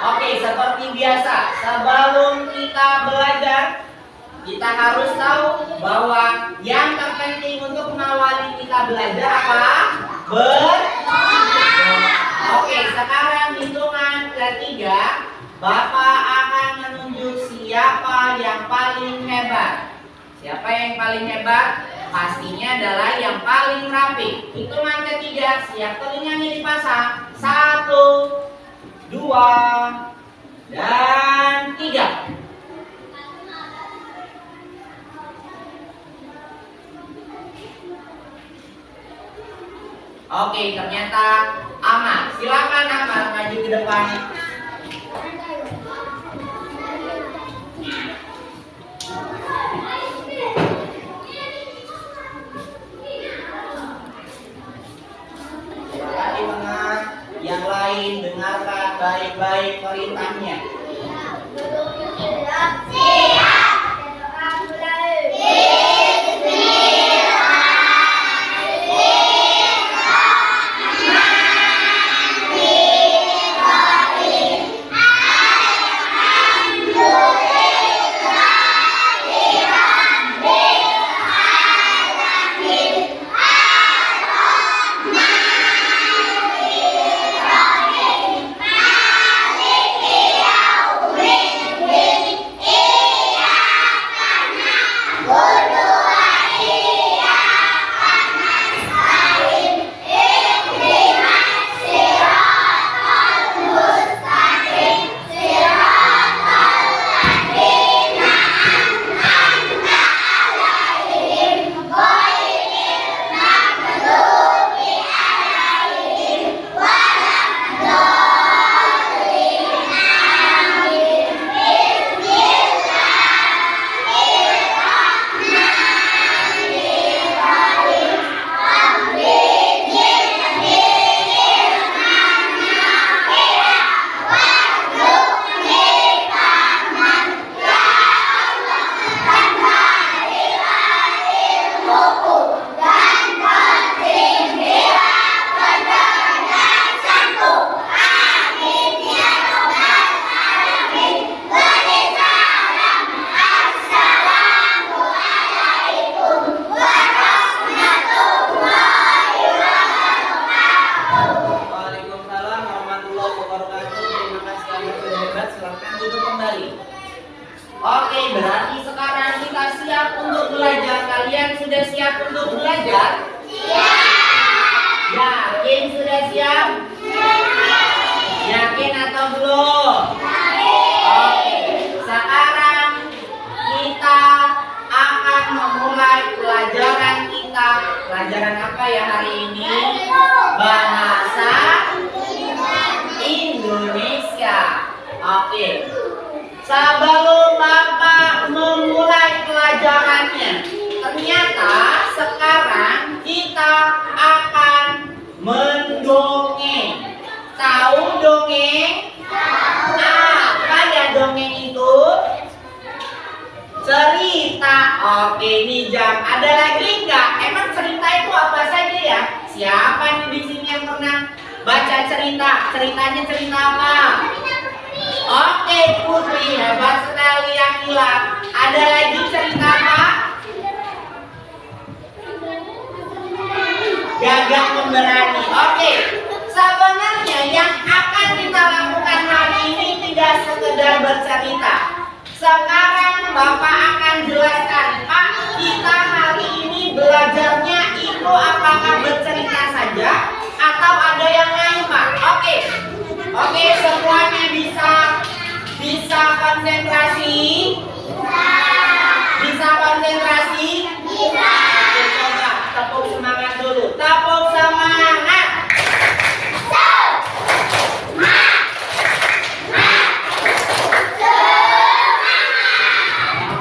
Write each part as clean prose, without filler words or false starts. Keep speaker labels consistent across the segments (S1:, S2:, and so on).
S1: Oke, seperti biasa, sebelum kita belajar, kita harus tahu bahwa yang terpenting untuk mengawali kita belajar apa? Oke, sekarang hitungan ketiga, Bapak akan menunjuk siapa yang paling hebat. Siapa yang paling hebat? Pastinya adalah yang paling rapi. Hitungan ketiga, siap telinganya dipasang. 1, 2, dan 3. Oke, ternyata aman. Silakan aman maju ke depan. Silakan di tengah. Yang lain dengarkan baik-baik perintahnya. Oke, berarti sekarang kita siap untuk belajar. Kalian sudah siap untuk belajar? Siap. Yakin sudah siap? Yakin atau belum? Oke, sekarang kita akan memulai pelajaran kita. Pelajaran apa ya hari ini? Bahasa Indonesia. Oke. Sebelum Bapak memulai pelajarannya, ternyata sekarang kita akan mendongeng. Tahu dongeng? Apa ya dongeng itu? Cerita. Oke, ini jam. Ada lagi nggak? Emang cerita itu apa saja ya? Siapa nih di sini yang pernah baca cerita? Ceritanya cerita apa? Oke, Putri, hebat sekali Akila. Ada lagi cerita apa? Gagak Pemberani. Oke, sebenarnya yang akan kita lakukan hari ini tidak sekedar bercerita. Sekarang Bapak akan jelaskan, Pak, kita hari ini belajarnya itu apakah bercerita saja atau ada yang lain, Pak? Oke, semuanya bisa konsentrasi? Bisa konsentrasi? Bisa. Oke, coba tepuk semangat dulu. Tepuk semangat.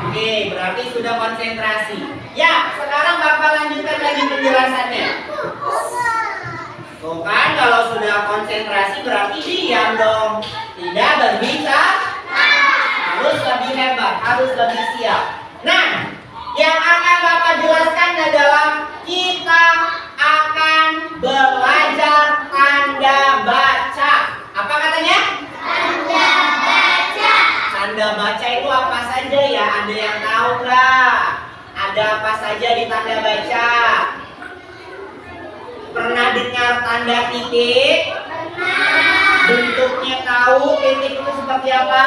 S1: Oke, berarti sudah konsentrasi. Ya, sekarang Bapak lanjutkan lagi penjelasannya. Tuh kan, kalau sudah konsentrasi berarti diam dong. Tidak berbicara. Harus lebih hebat, harus lebih siap. Nah, yang akan Bapak jelaskan adalah kita akan belajar tanda baca. Apa katanya? Tanda tanda baca itu apa saja ya? Ada yang tahu nggak? Ada apa saja di tanda baca? Pernah dengar tanda titik? Bentuknya tahu titik itu seperti apa?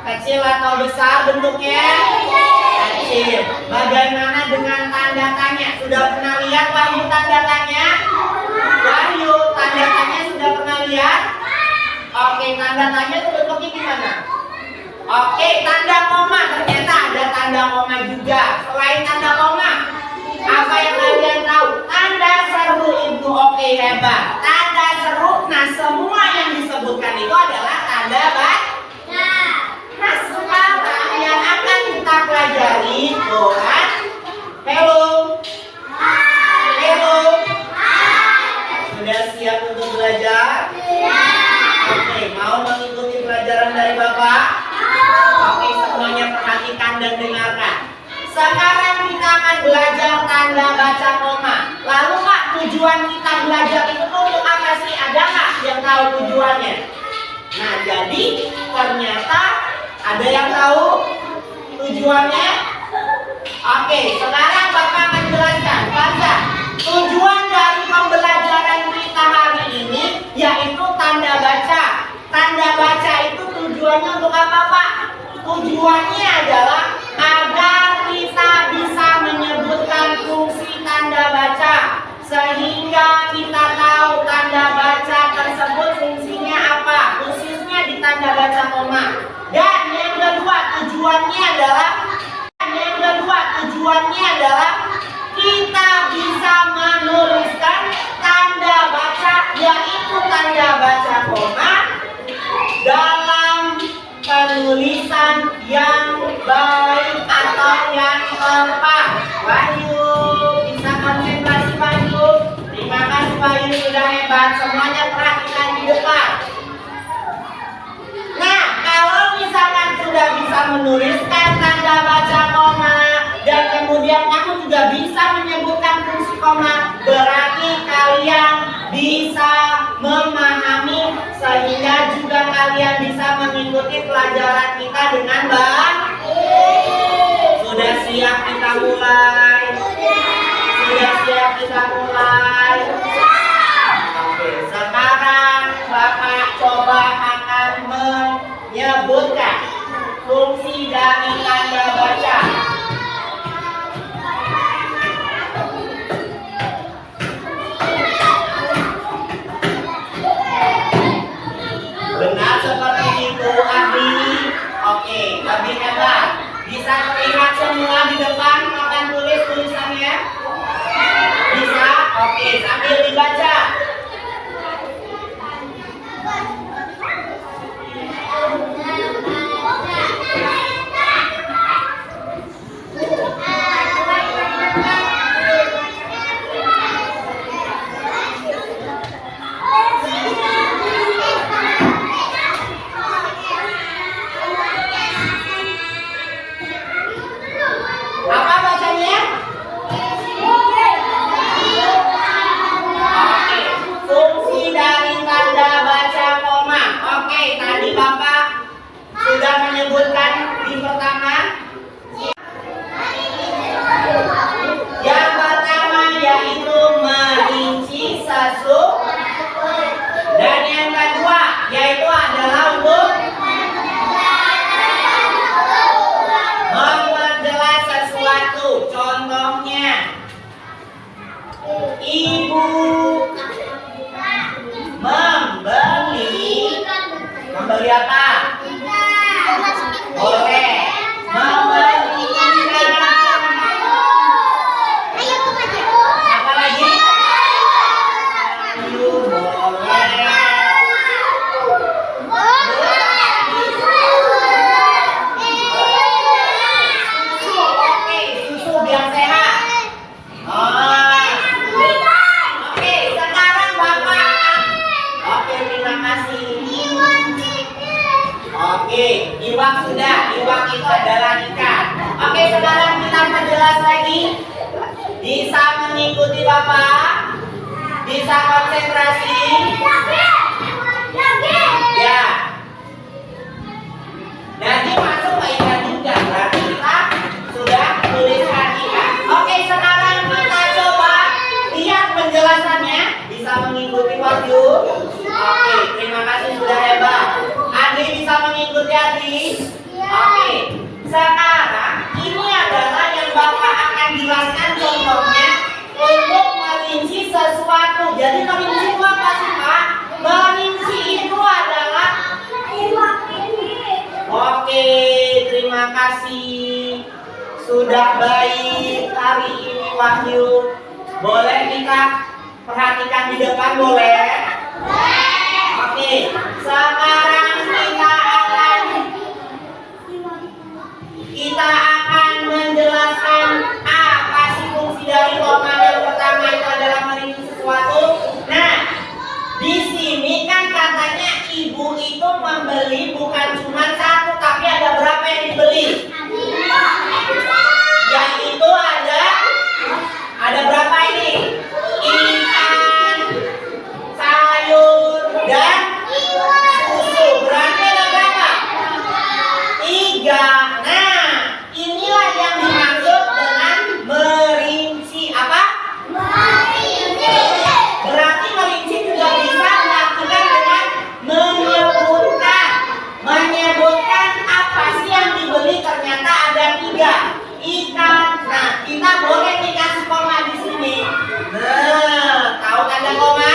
S1: Kecil atau besar bentuknya? Kecil. Bagaimana dengan tanda tanya? Sudah pernah lihat Wahyu tanda tanya? Wahyu tanda tanya sudah pernah lihat? Oke, tanda tanya itu bentuknya gimana? Oke, tanda koma. Ternyata ada tanda koma juga. Selain tanda koma, apa yang kalian tahu? Tanda seru itu oke, hebat. Tanda seru, nah semua yang disebutkan itu adalah tanda baca. Nah sekarang yang akan kita pelajari bukan hello. Hello. Sudah siap untuk belajar? Oke, mau mengikuti pelajaran dari Bapak? Oke, semuanya perhatikan dan dengarkan. Sekarang kita akan belajar tanda baca koma. Lalu Pak, tujuan kita belajar itu untuk apa sih? Ada nggak yang tahu tujuannya? Nah, jadi ternyata ada yang tahu tujuannya? Oke, sekarang Bapak akan jelaskan. Baca. Tujuan dari pembelajaran kita hari ini yaitu tanda baca. Tanda baca itu tujuannya untuk apa Pak? Tujuannya adalah agar kita bisa menyebutkan fungsi tanda baca, sehingga kita tahu tanda baca tersebut fungsinya apa, khususnya di tanda baca koma. Dan yang kedua tujuannya adalah kita bisa menuliskan tanda baca, yaitu tanda baca koma dalam penulisan yang baik atau yang tepat. Wahyu, bisa konsentrasi Wahyu. Terima kasih Wahyu, sudah hebat. Semuanya perhatikan di depan. Nah, kalau misalkan sudah bisa menuliskan tanda baca koma dan kemudian kamu juga bisa menyebutkan fungsi koma, berarti kalian bisa memahami sehingga juga kalian bisa mengikuti pelajaran kita dengan baik. Sudah siap kita mulai? Sudah siap kita mulai? Oke, sekarang Bapak coba akan menyebutkan fungsi dari tanda baca. Benar seperti itu, Abi. Oke, lebih hebat. Bisa terlihat semua di depan papan tulis tulisannya? Bisa? Oke, sambil dibaca. Apa bacanya? Oke, fungsi dari tanda baca koma. Oke, tadi Bapak sudah menyebutkan di pertama. Yang pertama yaitu merinci sesuatu. Dan yang kedua yaitu adalah untuk memperjelas sesuatu. Contohnya, ibu membeli apa? Boleh. Membeli apa lagi? Ayo, boleh. Susu biar sehat. Oke, sekarang Bapak. Oke, terima kasih. Oke, iwak sudah. Iwak itu adalah ikan. Oke, sekarang kita perjelas lagi. Bisa mengikuti Bapak? Bisa konsentrasi? Ya. Sudah baik hari ini Wahyu. Boleh kita perhatikan di depan, boleh? Oke, sekarang kita akan menjelaskan apa sih fungsi dari koma. Yang pertama itu adalah merinci sesuatu. Nah, di sini kan katanya ibu itu membeli bukan cuma satu, tapi ada berapa yang dibeli? Yaitu ada berapa ini? Ikan, sayur, dan susu. Berarti ada berapa? 3. Nah, inilah yang dimaksud dengan merinci. Apa? Merinci. Berarti merinci juga bisa dilakukan dengan menyebutkan apa sih yang dibeli. Ternyata ada 3 ikan. Nah, kita boleh nih kasih koma di sini. Nah, tahu tanda koma?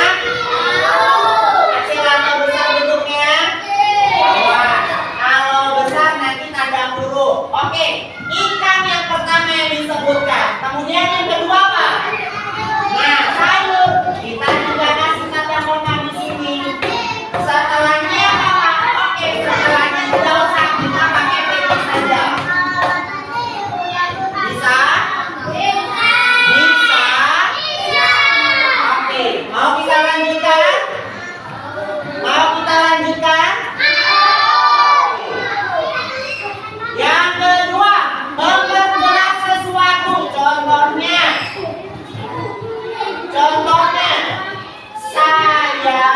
S1: Kecil atau besar bentuknya? Wah, kalau besar nanti tanda huruf. Oke, ikan yang pertama yang disebutkan. Kemudian yang kedua apa? Nah, sayur. Kita juga kasih tanda koma di sini. Setelahnya apa? Oke, setelahnya tidak usah, kita pakai titik saja. Bisa? Bisa? Oke, mau kita lanjutkan? Mau kita lanjutkan? Yang kedua, memperjelas sesuatu. Contohnya, saya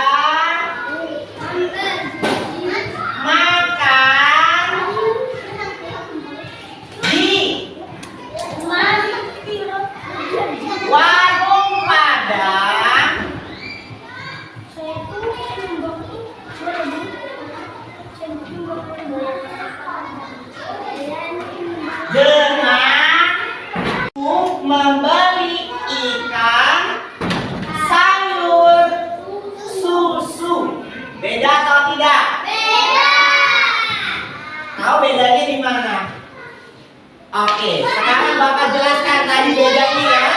S1: makan di warung Padang dengan membeli ikan, sayur, susu. Beda atau tidak? Beda. Tahu bedanya di mana? Oke, sekarang Bapak jelaskan tadi bedanya ya.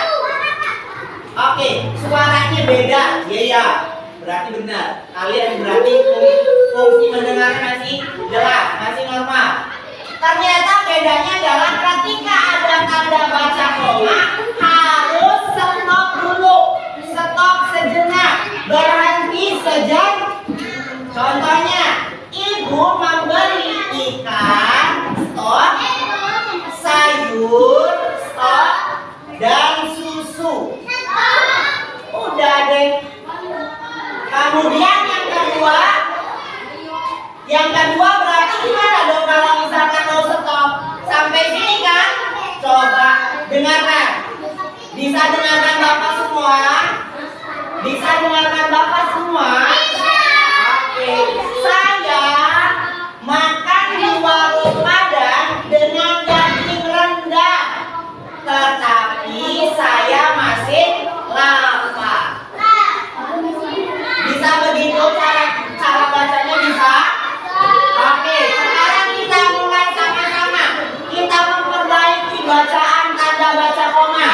S1: Oke, suaranya beda. Iya, berarti benar. Kalian berarti fungsi mendengarnya masih jelas, masih normal. Ternyata bedanya adalah ketika ada tanda baca koma harus stop dulu, stop sejenak, berhenti sejenak. Contohnya, ibu membeli ikan, stop, sayur, stop, dan susu. Udah deh. Kemudian yang kedua berarti gimana dong kalau misalkan mau stop? Sampai sini kan? Coba dengarkan. Bisa dengarkan Bapak semua? Bisa dengarkan Bapak semua? Oke. Saya makan di warung Padang dengan daging rendang, tetapi saya masih lapar. Bisa begitu cara bacanya, bisa? Oke, sekarang kita mulai sama-sama. Kita memperbaiki bacaan tanda baca koma.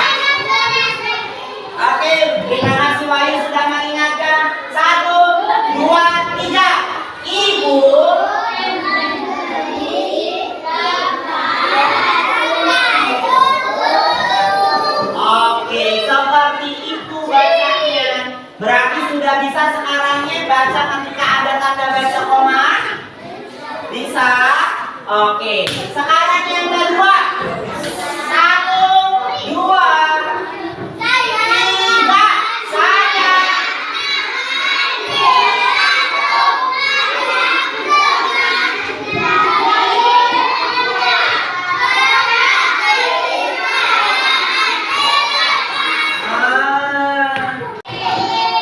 S1: Oke, terima kasih Wahyu sudah mengingatkan. 1, 2, 3. Ibu Oke, seperti itu bacanya. Berarti sudah bisa sekarangnya baca ketika ada tanda baca koma? Bisa? Oke. Sekarang yang kedua. 1, 2, 3. Saya.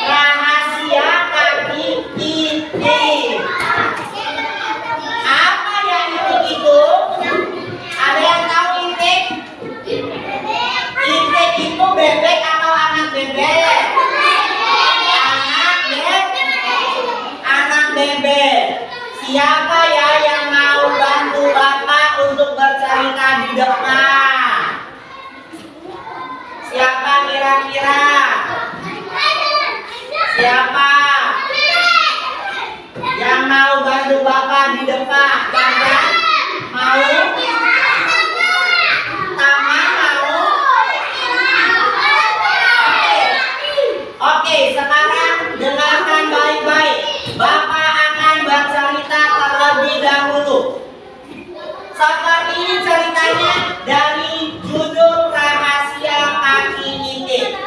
S1: Rahasia kaki titik. Apa yang titik itu? Ada yang tahu intik? Intik itu bebek atau anak bebek? Anak bebek. Siapa ya yang mau bantu Bapak untuk bercerita di depan? produk Bapak di depan. Tangan mau? Tangan mau? Oke, sekarang dengarkan baik-baik. Bapak akan bercerita terlebih dahulu. Seperti ini ceritanya dari judul Rahasia Kaki Itik.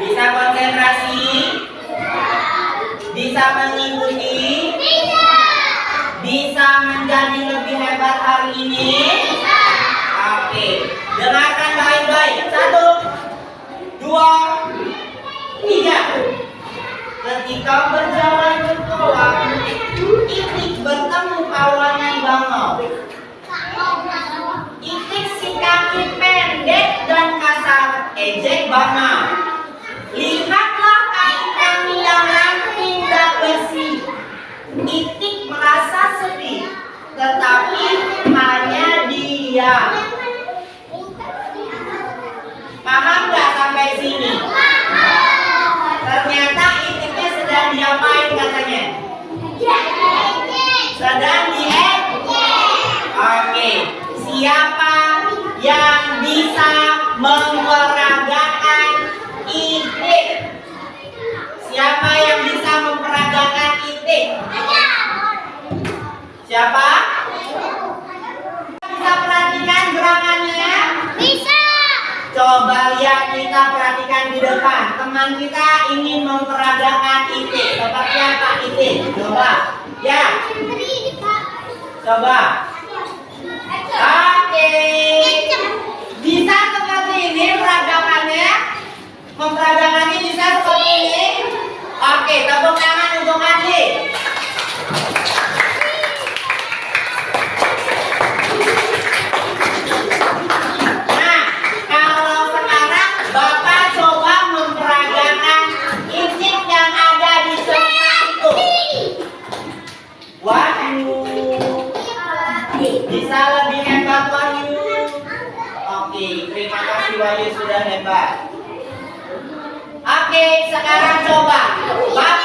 S1: Bisa konsentrasi? Bisa mengikuti? Bisa menjadi lebih hebat hari ini? Oke, dengarkan baik-baik. 1, 2, 3. Ketika berjalan berkolam, Itik bertemu kawanan bangau. Itik si kaki pendek dan kasar, ejek bangau. Lihatlah kaki kami yang ramping dan bersih. Itik merasa sedih, tetapi hanya diam. Paham gak sampai sini? Ternyata itiknya sedang diapain katanya? Sedang diet. Oke, siapa yang bisa memperagakan itik? Siapa yang bisa memperagakan itik? Siapa? Bisa perhatikan gerakannya? Bisa. Coba lihat, kita perhatikan di depan. Teman kita ingin memperagakan itik. Seperti apa itik? Coba. Ya. Coba. Oke. Bisa seperti ini peragakannya? Memperagakannya bisa seperti ini? Oke, tepuk tangan untuk Andi. Nah, kalau sekarang Bapak coba memperagakan itik yang ada di sebelah itu. Wahyu. Bisa lebih hebat Wahyu. Oke, terima kasih Wahyu sudah hebat. Oke, sekarang coba Bapak